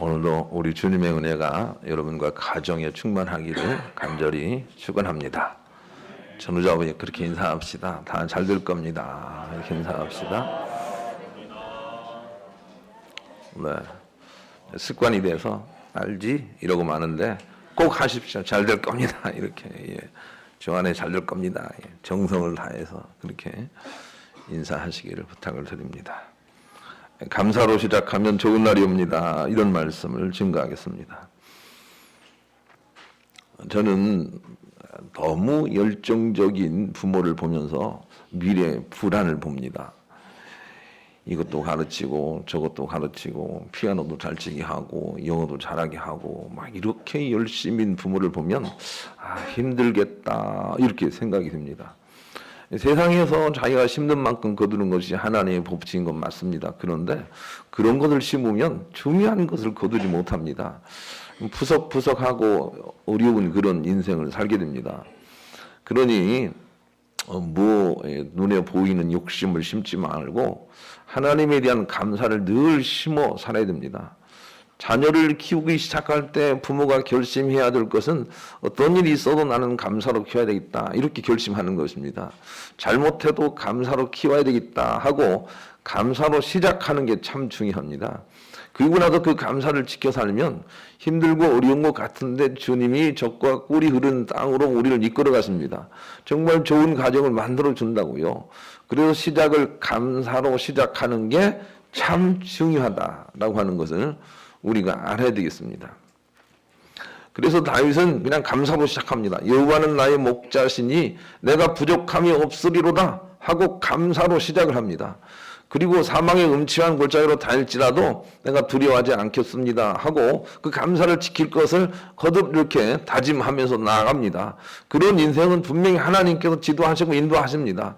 오늘도 우리 주님의 은혜가 여러분과 가정에 충만하기를 간절히 축원합니다. 전우자분이 그렇게 인사합시다. 다 잘 될 겁니다. 이렇게 인사합시다. 네. 습관이 돼서 알지? 이러고 마는데 꼭 하십시오. 잘 될 겁니다. 이렇게 주 안에 잘 될 겁니다. 정성을 다해서 그렇게 인사하시기를 부탁을 드립니다. 감사로 시작하면 좋은 날이 옵니다. 이런 말씀을 증거하겠습니다. 저는 너무 열정적인 부모를 보면서 미래의 불안을 봅니다. 이것도 가르치고 저것도 가르치고 피아노도 잘 치게 하고 영어도 잘하게 하고 막 이렇게 열심인 부모를 보면 힘들겠다 이렇게 생각이 듭니다. 세상에서 자기가 심는 만큼 거두는 것이 하나님의 법칙인 건 맞습니다. 그런데 그런 것을 심으면 중요한 것을 거두지 못합니다. 푸석푸석하고 어려운 그런 인생을 살게 됩니다. 그러니 눈에 보이는 욕심을 심지 말고 하나님에 대한 감사를 늘 심어 살아야 됩니다. 자녀를 키우기 시작할 때 부모가 결심해야 될 것은 어떤 일이 있어도 나는 감사로 키워야 되겠다 이렇게 결심하는 것입니다. 잘못해도 감사로 키워야 되겠다 하고 감사로 시작하는 게 참 중요합니다. 그리고 나서 그 감사를 지켜 살면 힘들고 어려운 것 같은데 주님이 적과 꿀이 흐르는 땅으로 우리를 이끌어 가십니다. 정말 좋은 가정을 만들어 준다고요. 그래서 시작을 감사로 시작하는 게 참 중요하다라고 하는 것을 우리가 알아야 되겠습니다. 그래서 다윗은 그냥 감사로 시작합니다. 여호와는 나의 목자시니 내가 부족함이 없으리로다 하고 감사로 시작을 합니다. 그리고 사망의 음침한 골짜기로 다닐지라도 내가 두려워하지 않겠습니다 하고 그 감사를 지킬 것을 거듭 이렇게 다짐하면서 나아갑니다. 그런 인생은 분명히 하나님께서 지도하시고 인도하십니다.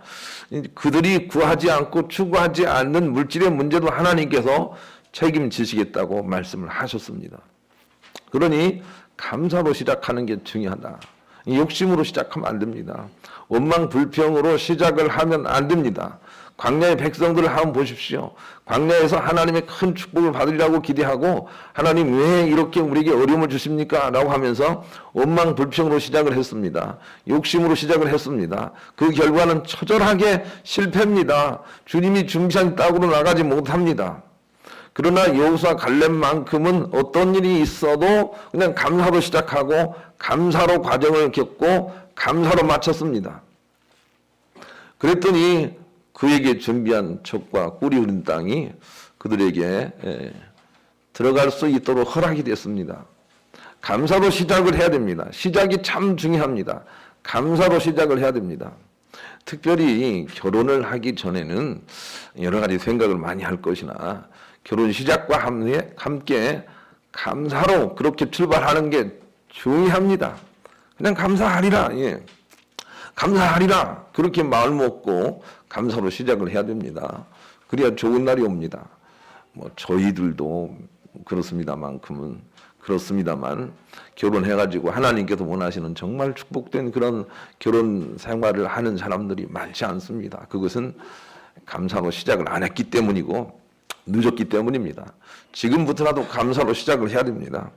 그들이 구하지 않고 추구하지 않는 물질의 문제도 하나님께서 책임지시겠다고 말씀을 하셨습니다. 그러니 감사로 시작하는 게 중요하다. 욕심으로 시작하면 안 됩니다. 원망 불평으로 시작을 하면 안 됩니다. 광야의 백성들을 한번 보십시오. 광야에서 하나님의 큰 축복을 받으리라고 기대하고 하나님 왜 이렇게 우리에게 어려움을 주십니까? 라고 하면서 원망 불평으로 시작을 했습니다. 욕심으로 시작을 했습니다. 그 결과는 처절하게 실패입니다. 주님이 준비한 땅으로 나가지 못합니다. 그러나 여호수아 갈렙만큼은 어떤 일이 있어도 그냥 감사로 시작하고 감사로 과정을 겪고 감사로 마쳤습니다. 그랬더니 그에게 준비한 젖과 꿀이 흐른 땅이 그들에게 들어갈 수 있도록 허락이 됐습니다. 감사로 시작을 해야 됩니다. 시작이 참 중요합니다. 감사로 시작을 해야 됩니다. 특별히 결혼을 하기 전에는 여러 가지 생각을 많이 할 것이나 결혼 시작과 함께 감사로 그렇게 출발하는 게 중요합니다. 그냥 감사하리라. 감사하리라. 그렇게 마음 먹고 감사로 시작을 해야 됩니다. 그래야 좋은 날이 옵니다. 저희들도 그렇습니다만 결혼해가지고 하나님께서 원하시는 정말 축복된 그런 결혼 생활을 하는 사람들이 많지 않습니다. 그것은 감사로 시작을 안 했기 때문이고 늦었기 때문입니다. 지금부터라도 감사로 시작을 해야 됩니다.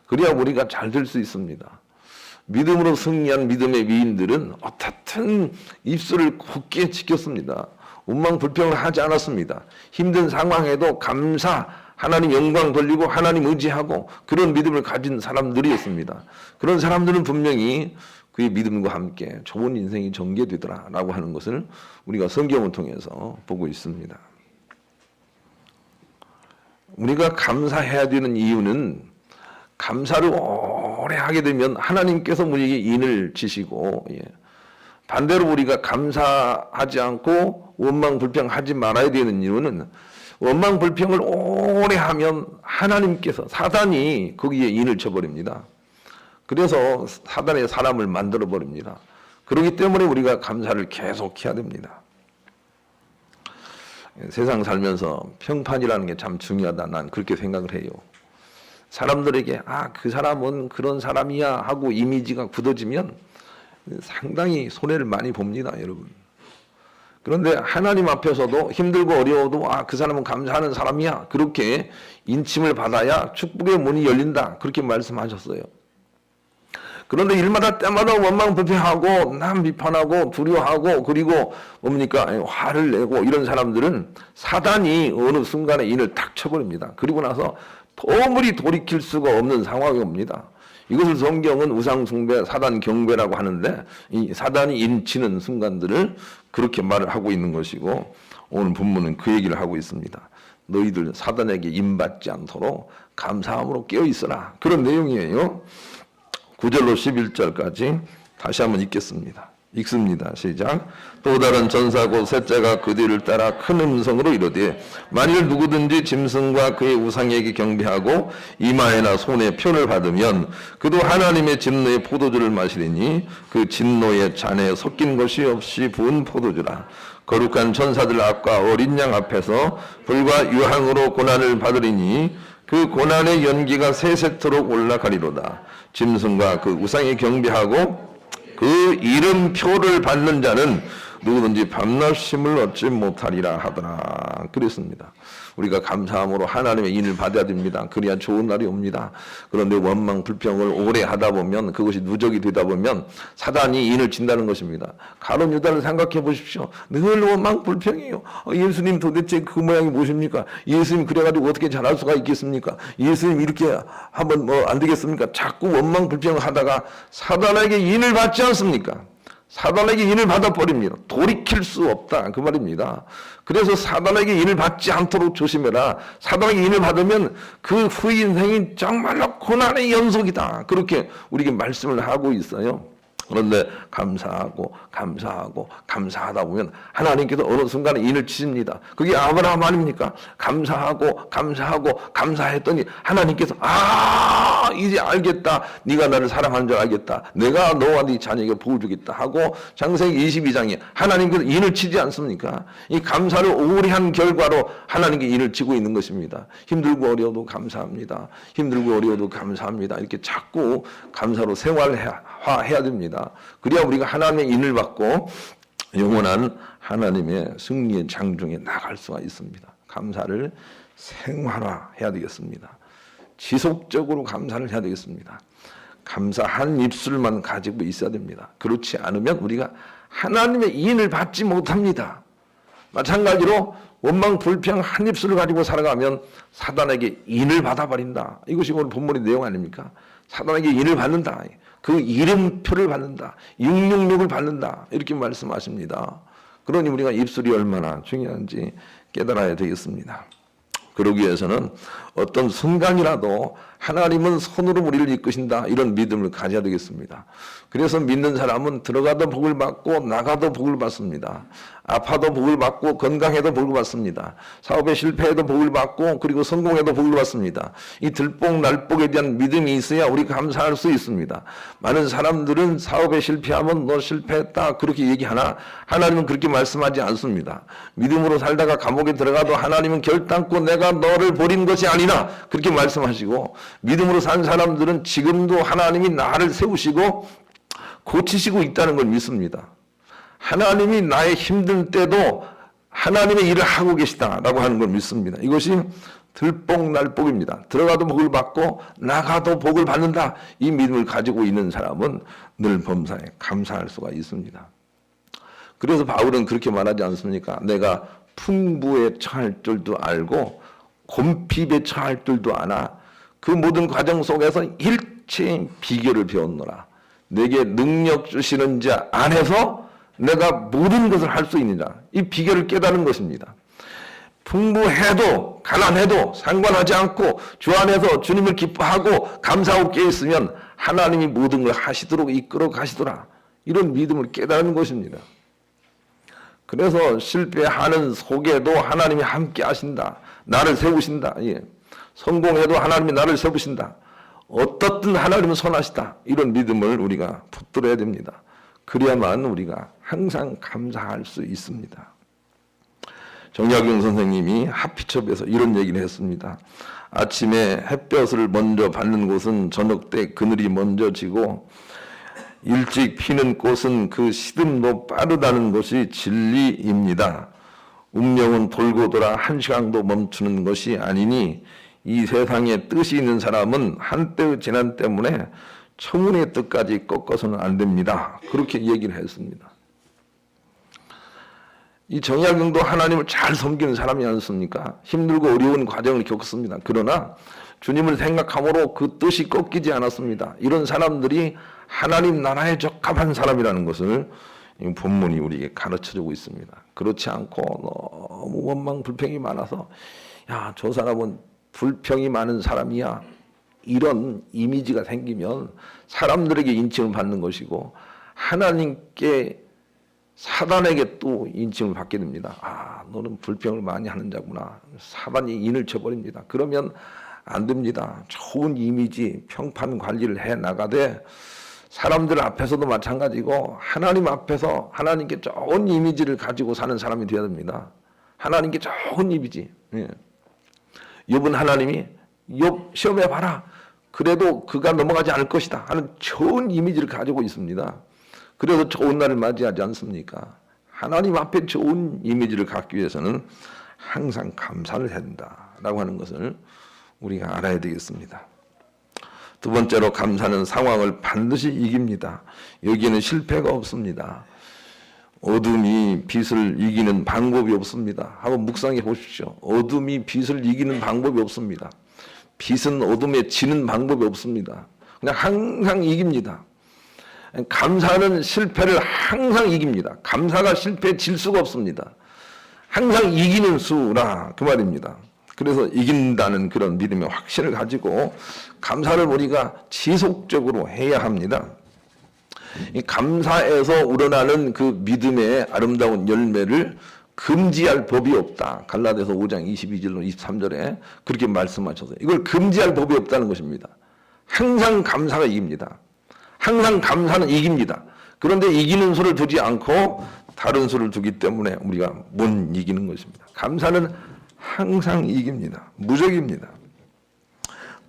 그래야 우리가 잘 될 수 있습니다. 믿음으로 승리한 믿음의 위인들은 어떻든 입술을 굳게 지켰습니다. 원망 불평을 하지 않았습니다. 힘든 상황에도 감사, 하나님 영광 돌리고 하나님 의지하고 그런 믿음을 가진 사람들이었습니다. 그런 사람들은 분명히 그의 믿음과 함께 좋은 인생이 전개되더라라고 하는 것을 우리가 성경을 통해서 보고 있습니다. 우리가 감사해야 되는 이유는 감사를 오래 하게 되면 하나님께서 우리에게 인을 지시고 반대로 우리가 감사하지 않고 원망 불평하지 말아야 되는 이유는 원망 불평을 오래 하면 하나님께서 사단이 거기에 인을 쳐버립니다. 그래서 사단의 사람을 만들어 버립니다. 그렇기 때문에 우리가 감사를 계속 해야 됩니다. 세상 살면서 평판이라는 게 참 중요하다 난 그렇게 생각을 해요. 사람들에게 그 사람은 그런 사람이야 하고 이미지가 굳어지면 상당히 손해를 많이 봅니다, 여러분. 그런데 하나님 앞에서도 힘들고 어려워도 그 사람은 감사하는 사람이야. 그렇게 인침을 받아야 축복의 문이 열린다. 그렇게 말씀하셨어요. 그런데 일마다 때마다 원망불평하고 남 비판하고 두려워하고 그리고 뭡니까? 화를 내고 이런 사람들은 사단이 어느 순간에 인을 탁 쳐버립니다. 그리고 나서 도무지 돌이킬 수가 없는 상황이 옵니다. 이것을 성경은 우상숭배, 사단 경배라고 하는데 이 사단이 인치는 순간들을 그렇게 말을 하고 있는 것이고 오늘 본문은 그 얘기를 하고 있습니다. 너희들 사단에게 인받지 않도록 감사함으로 깨어있어라. 그런 내용이에요. 9절로 11절까지 다시 한번 읽겠습니다. 읽습니다. 시작. 또 다른 전사 곧 셋째가 그 뒤를 따라 큰 음성으로 이르되 만일 누구든지 짐승과 그의 우상에게 경배하고 이마에나 손에 표를 받으면 그도 하나님의 진노의 포도주를 마시리니 그 진노의 잔에 섞인 것이 없이 부은 포도주라. 거룩한 천사들 앞과 어린 양 앞에서 불과 유황으로 고난을 받으리니 그 고난의 연기가 세세토록 올라가리로다. 짐승과 그 우상에 경배하고 그 이름표를 받는 자는 누구든지 밤낮 쉼을 얻지 못하리라 하더라. 그랬습니다. 우리가 감사함으로 하나님의 인을 받아야 됩니다. 그래야 좋은 날이 옵니다. 그런데 원망 불평을 오래 하다 보면 그것이 누적이 되다 보면 사단이 인을 친다는 것입니다. 가룟 유다를 생각해 보십시오. 늘 원망 불평이에요. 예수님 도대체 그 모양이 무엇입니까? 예수님 그래가지고 어떻게 잘할 수가 있겠습니까? 예수님 이렇게 하면 뭐 안 되겠습니까? 자꾸 원망 불평을 하다가 사단에게 인을 받지 않습니까? 사단에게 인을 받아버립니다. 돌이킬 수 없다 그 말입니다. 그래서 사단에게 인을 받지 않도록 조심해라. 사단에게 인을 받으면 그 후의 인생이 정말로 고난의 연속이다. 그렇게 우리에게 말씀을 하고 있어요. 그런데 감사하다 보면 하나님께서 어느 순간에 인을 치십니다. 그게 아브라함 아닙니까? 감사했더니 하나님께서 이제 알겠다. 네가 나를 사랑하는 줄 알겠다. 내가 너와 네 자녀에게 복을 주겠다 하고 창세기 22장에 하나님께서 인을 치지 않습니까? 이 감사를 오래 한 결과로 하나님께 인을 치고 있는 것입니다. 힘들고 어려워도 감사합니다. 이렇게 자꾸 감사로 생활해야 됩니다. 그래야 우리가 하나님의 인을 받고 영원한 하나님의 승리의 장중에 나갈 수가 있습니다. 감사를 생활화해야 되겠습니다. 지속적으로 감사를 해야 되겠습니다. 감사한 입술만 가지고 있어야 됩니다. 그렇지 않으면 우리가 하나님의 인을 받지 못합니다. 마찬가지로 원망 불평 한 입술을 가지고 살아가면 사단에게 인을 받아버린다. 이것이 오늘 본문의 내용 아닙니까? 사단에게 인을 받는다. 그 이름표를 받는다. 666을 받는다. 이렇게 말씀하십니다. 그러니 우리가 입술이 얼마나 중요한지 깨달아야 되겠습니다. 그러기 위해서는 어떤 순간이라도 하나님은 손으로 우리를 이끄신다. 이런 믿음을 가져야 되겠습니다. 그래서 믿는 사람은 들어가도 복을 받고 나가도 복을 받습니다. 아파도 복을 받고 건강해도 복을 받습니다. 사업에 실패해도 복을 받고 그리고 성공해도 복을 받습니다. 이 들복날복에 대한 믿음이 있어야 우리가 감사할 수 있습니다. 많은 사람들은 사업에 실패하면 너 실패했다 그렇게 얘기하나 하나님은 그렇게 말씀하지 않습니다. 믿음으로 살다가 감옥에 들어가도 하나님은 결단코 내가 너를 버린 것이 아니라 그렇게 말씀하시고 믿음으로 산 사람들은 지금도 하나님이 나를 세우시고 고치시고 있다는 걸 믿습니다. 하나님이 나의 힘들 때도 하나님의 일을 하고 계시다라고 하는 걸 믿습니다. 이것이 들복날복입니다. 들어가도 복을 받고 나가도 복을 받는다. 이 믿음을 가지고 있는 사람은 늘 범사에 감사할 수가 있습니다. 그래서 바울은 그렇게 말하지 않습니까? 내가 풍부에 처할 줄도 알고 곰핍에 처할 줄도 아나 그 모든 과정 속에서 일체의 비결을 배웠노라. 내게 능력 주시는 자 안에서 내가 모든 것을 할 수 있는 자. 이 비결을 깨달은 것입니다. 풍부해도 가난해도 상관하지 않고 주 안에서 주님을 기뻐하고 감사하고 깨있으면 하나님이 모든 걸 하시도록 이끌어 가시더라. 이런 믿음을 깨달은 것입니다. 그래서 실패하는 속에도 하나님이 함께 하신다. 나를 세우신다. 성공해도 하나님이 나를 세우신다. 어떻든 하나님은 선하시다. 이런 믿음을 우리가 붙들어야 됩니다. 그래야만 우리가 항상 감사할 수 있습니다. 정약용 선생님이 하피첩에서 이런 얘기를 했습니다. 아침에 햇볕을 먼저 받는 곳은 저녁 때 그늘이 먼저 지고 일찍 피는 꽃은 그 시듬도 빠르다는 것이 진리입니다. 운명은 돌고 돌아 한 시간도 멈추는 것이 아니니 이 세상에 뜻이 있는 사람은 한때의 재난 때문에 청운의 뜻까지 꺾어서는 안 됩니다. 그렇게 얘기를 했습니다. 이 정약용도 하나님을 잘 섬기는 사람이 않습니까? 힘들고 어려운 과정을 겪습니다. 그러나 주님을 생각함으로 그 뜻이 꺾이지 않았습니다. 이런 사람들이 하나님 나라에 적합한 사람이라는 것을 이 본문이 우리에게 가르쳐주고 있습니다. 그렇지 않고 너무 원망 불평이 많아서 야, 저 사람은 불평이 많은 사람이야, 이런 이미지가 생기면 사람들에게 인칭을 받는 것이고 하나님께, 사단에게 또 인칭을 받게 됩니다. 아, 너는 불평을 많이 하는 자구나. 사단이 인을 쳐버립니다. 그러면 안 됩니다. 좋은 이미지, 평판 관리를 해 나가되 사람들 앞에서도 마찬가지고 하나님 앞에서 하나님께 좋은 이미지를 가지고 사는 사람이 되어야 됩니다. 하나님께 좋은 이미지. 예. 욥은 하나님이 욥 시험해 봐라, 그래도 그가 넘어가지 않을 것이다 하는 좋은 이미지를 가지고 있습니다. 그래서 좋은 날을 맞이하지 않습니까? 하나님 앞에 좋은 이미지를 갖기 위해서는 항상 감사를 해야 된다라고 하는 것을 우리가 알아야 되겠습니다. 두 번째로, 감사는 상황을 반드시 이깁니다. 여기에는 실패가 없습니다. 어둠이 빛을 이기는 방법이 없습니다. 한번 묵상해 보십시오. 어둠이 빛을 이기는 방법이 없습니다. 빛은 어둠에 지는 방법이 없습니다. 그냥 항상 이깁니다. 감사는 실패를 항상 이깁니다. 감사가 실패에 질 수가 없습니다. 항상 이기는 수라, 그 말입니다. 그래서 이긴다는 그런 믿음의 확신을 가지고 감사를 우리가 지속적으로 해야 합니다. 이 감사에서 우러나는 그 믿음의 아름다운 열매를 금지할 법이 없다. 갈라디아서 5장 22절로 23절에 그렇게 말씀하셔서 이걸 금지할 법이 없다는 것입니다. 항상 감사가 이깁니다. 항상 감사는 이깁니다. 그런데 이기는 수를 두지 않고 다른 수를 두기 때문에 우리가 못 이기는 것입니다. 감사는 항상 이깁니다. 무적입니다.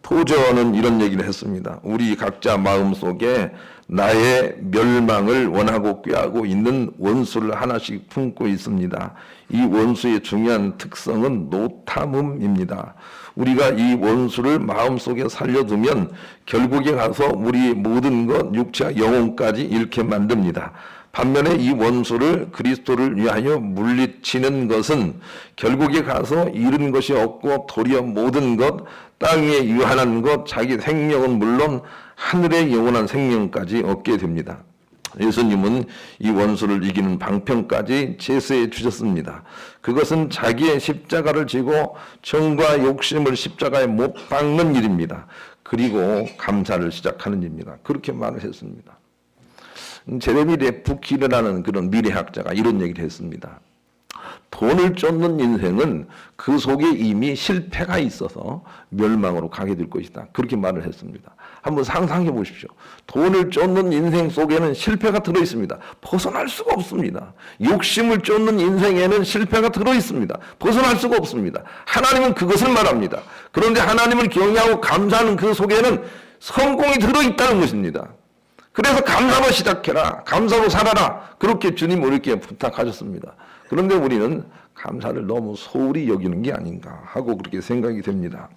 토저는 이런 얘기를 했습니다. 우리 각자 마음속에 나의 멸망을 원하고 꾀하고 있는 원수를 하나씩 품고 있습니다. 이 원수의 중요한 특성은 노탐음입니다. 우리가 이 원수를 마음속에 살려두면 결국에 가서 우리 모든 것, 육체와 영혼까지 잃게 만듭니다. 반면에 이 원수를, 그리스도를 위하여 물리치는 것은 결국에 가서 잃은 것이 없고 도리어 모든 것, 땅 위에 유한한 것, 자기 생명은 물론 하늘의 영원한 생명까지 얻게 됩니다. 예수님은 이 원수를 이기는 방편까지 제시해 주셨습니다. 그것은 자기의 십자가를 지고 정과 욕심을 십자가에 못 박는 일입니다. 그리고 감사를 시작하는 일입니다. 그렇게 말을 했습니다. 제레미 레프키르라는 그런 미래학자가 이런 얘기를 했습니다. 돈을 쫓는 인생은 그 속에 이미 실패가 있어서 멸망으로 가게 될 것이다. 그렇게 말을 했습니다. 한번 상상해 보십시오. 돈을 쫓는 인생 속에는 실패가 들어있습니다. 벗어날 수가 없습니다. 욕심을 쫓는 인생에는 실패가 들어있습니다. 벗어날 수가 없습니다. 하나님은 그것을 말합니다. 그런데 하나님을 경외하고 감사하는 그 속에는 성공이 들어있다는 것입니다. 그래서 감사로 시작해라. 감사로 살아라. 그렇게 주님 우리에게 부탁하셨습니다. 그런데 우리는 감사를 너무 소홀히 여기는 게 아닌가 하고 그렇게 생각이 됩니다.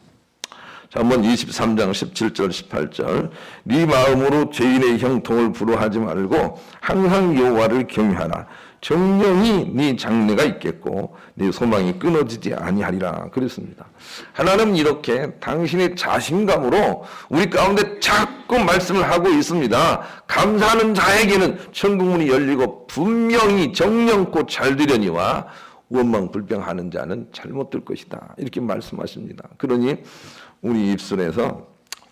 자, 한번 23장 17절 18절 네 마음으로 죄인의 형통을 부러워하지 말고 항상 여호와를 경외하라. 정령이 네 장래가 있겠고 네 소망이 끊어지지 아니하리라 그랬습니다. 하나님은 이렇게 당신의 자신감으로 우리 가운데 자꾸 말씀을 하고 있습니다. 감사하는 자에게는 천국문이 열리고 분명히 정령코 잘 되려니와 원망 불평하는 자는 잘못 될 것이다. 이렇게 말씀하십니다. 그러니 우리 입술에서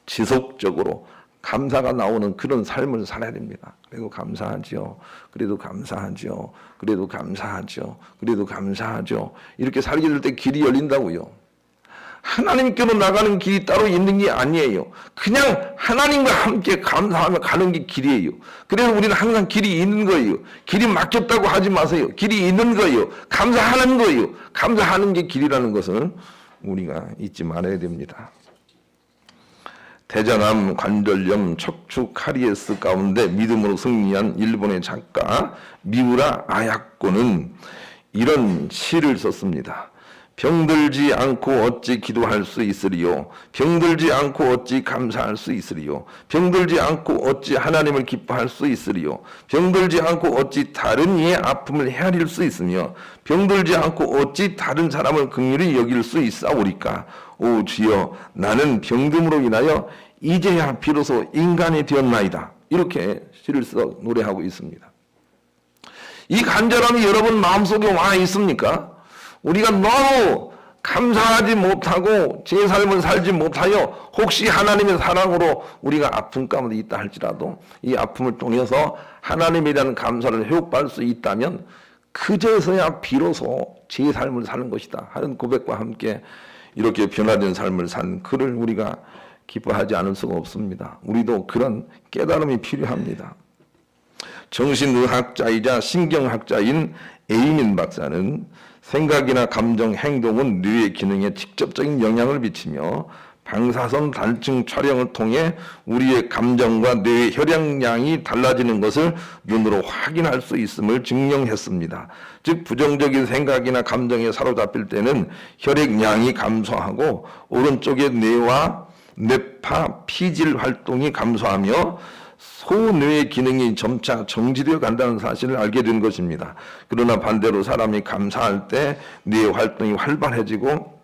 지속적으로 감사가 나오는 그런 삶을 살아야 됩니다. 그래도 감사하죠. 그래도 감사하죠. 그래도 감사하죠. 그래도 감사하죠. 이렇게 살게 될 때 길이 열린다고요. 하나님께로 나가는 길이 따로 있는 게 아니에요. 그냥 하나님과 함께 감사하며 가는 게 길이에요. 그래서 우리는 항상 길이 있는 거예요. 길이 막혔다고 하지 마세요. 길이 있는 거예요. 감사하는 거예요. 감사하는 게 길이라는 것을 우리가 잊지 말아야 됩니다. 대장암, 관절염, 척추 카리에스 가운데 믿음으로 승리한 일본의 작가 미우라 아야코는 이런 시를 썼습니다. 병들지 않고 어찌 기도할 수 있으리요. 병들지 않고 어찌 감사할 수 있으리요. 병들지 않고 어찌 하나님을 기뻐할 수 있으리요. 병들지 않고 어찌 다른 이의 아픔을 헤아릴 수 있으며 병들지 않고 어찌 다른 사람을 긍휼히 여길 수 있사오리까. 오 주여, 나는 병듦으로 인하여 이제야 비로소 인간이 되었나이다. 이렇게 시를 써 노래하고 있습니다. 이 간절함이 여러분 마음속에 와 있습니까? 우리가 너무 감사하지 못하고 제 삶을 살지 못하여 혹시 하나님의 사랑으로 우리가 아픔 가운데 있다 할지라도 이 아픔을 통해서 하나님에 대한 감사를 회복받을 수 있다면 그제서야 비로소 제 삶을 사는 것이다 하는 고백과 함께 이렇게 변화된 삶을 산 그를 우리가 기뻐하지 않을 수가 없습니다. 우리도 그런 깨달음이 필요합니다. 정신의학자이자 신경학자인 에이민 박사는 생각이나 감정, 행동은 뇌의 기능에 직접적인 영향을 미치며 방사선 단층 촬영을 통해 우리의 감정과 뇌의 혈액량이 달라지는 것을 눈으로 확인할 수 있음을 증명했습니다. 즉 부정적인 생각이나 감정에 사로잡힐 때는 혈액량이 감소하고 오른쪽의 뇌와 뇌파 피질 활동이 감소하며 소뇌의 기능이 점차 정지되어 간다는 사실을 알게 된 것입니다. 그러나 반대로 사람이 감사할 때 뇌의 활동이 활발해지고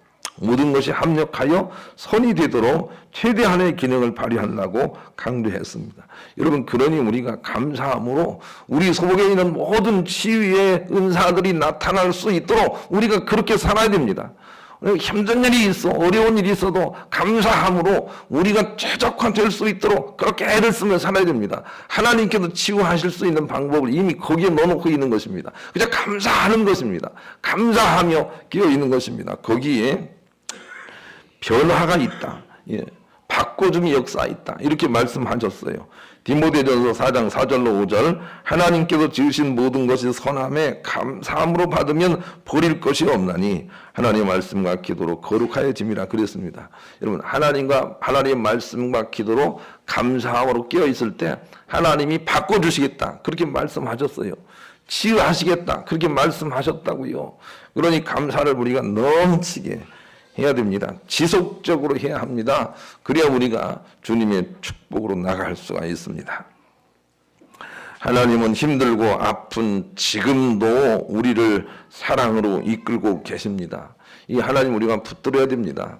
모든 것이 합력하여 선이 되도록 최대한의 기능을 발휘한다고 강조했습니다. 여러분, 그러니 우리가 감사함으로 우리 속에 있는 모든 치유의 은사들이 나타날 수 있도록 우리가 그렇게 살아야 됩니다. 힘든 일이 있어, 어려운 일이 있어도 감사함으로 우리가 최적화될 수 있도록 그렇게 애를 쓰며 살아야 됩니다. 하나님께서 치유하실 수 있는 방법을 이미 거기에 넣어놓고 있는 것입니다. 그냥 감사하는 것입니다. 감사하며 끼어 있는 것입니다. 거기에 변화가 있다. 예. 바꿔줌의 역사 있다. 이렇게 말씀하셨어요. 디모데전서 4장 4절로 5절 하나님께서 지으신 모든 것이 선함에 감사함으로 받으면 버릴 것이 없나니 하나님의 말씀과 기도로 거룩하여짐이라 그랬습니다. 여러분, 하나님의 말씀과 기도로 감사함으로 깨어 있을 때 하나님이 바꿔주시겠다. 그렇게 말씀하셨어요. 치유하시겠다. 그렇게 말씀하셨다고요. 그러니 감사를 우리가 넘치게 해야 됩니다. 지속적으로 해야 합니다. 그래야 우리가 주님의 축복으로 나갈 수가 있습니다. 하나님은 힘들고 아픈 지금도 우리를 사랑으로 이끌고 계십니다. 이 하나님 우리가 붙들어야 됩니다.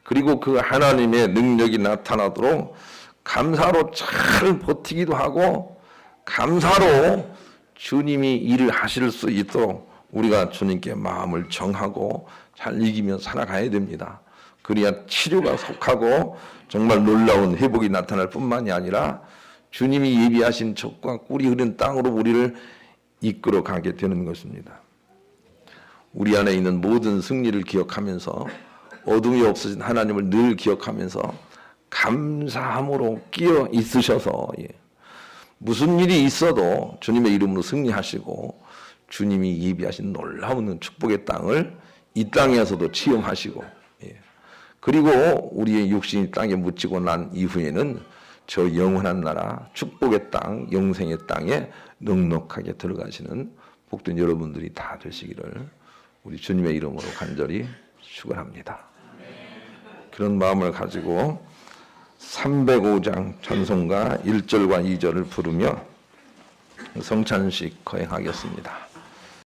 그리고 그 하나님의 능력이 나타나도록 감사로 잘 버티기도 하고 감사로 주님이 일을 하실 수 있도록 우리가 주님께 마음을 정하고 잘 이기며 살아가야 됩니다. 그래야 치료가 속하고 정말 놀라운 회복이 나타날 뿐만이 아니라 주님이 예비하신 젖과 꿀이 흐른 땅으로 우리를 이끌어 가게 되는 것입니다. 우리 안에 있는 모든 승리를 기억하면서 어둠이 없어진 하나님을 늘 기억하면서 감사함으로 끼어 있으셔서 무슨 일이 있어도 주님의 이름으로 승리하시고 주님이 예비하신 놀라운 축복의 땅을 이 땅에서도 체험하시고 그리고 우리의 육신이 땅에 묻히고 난 이후에는 저 영원한 나라 축복의 땅 영생의 땅에 넉넉하게 들어가시는 복된 여러분들이 다 되시기를 우리 주님의 이름으로 간절히 축원합니다. 그런 마음을 가지고 305장 찬송가 1절과 2절을 부르며 성찬식 거행하겠습니다.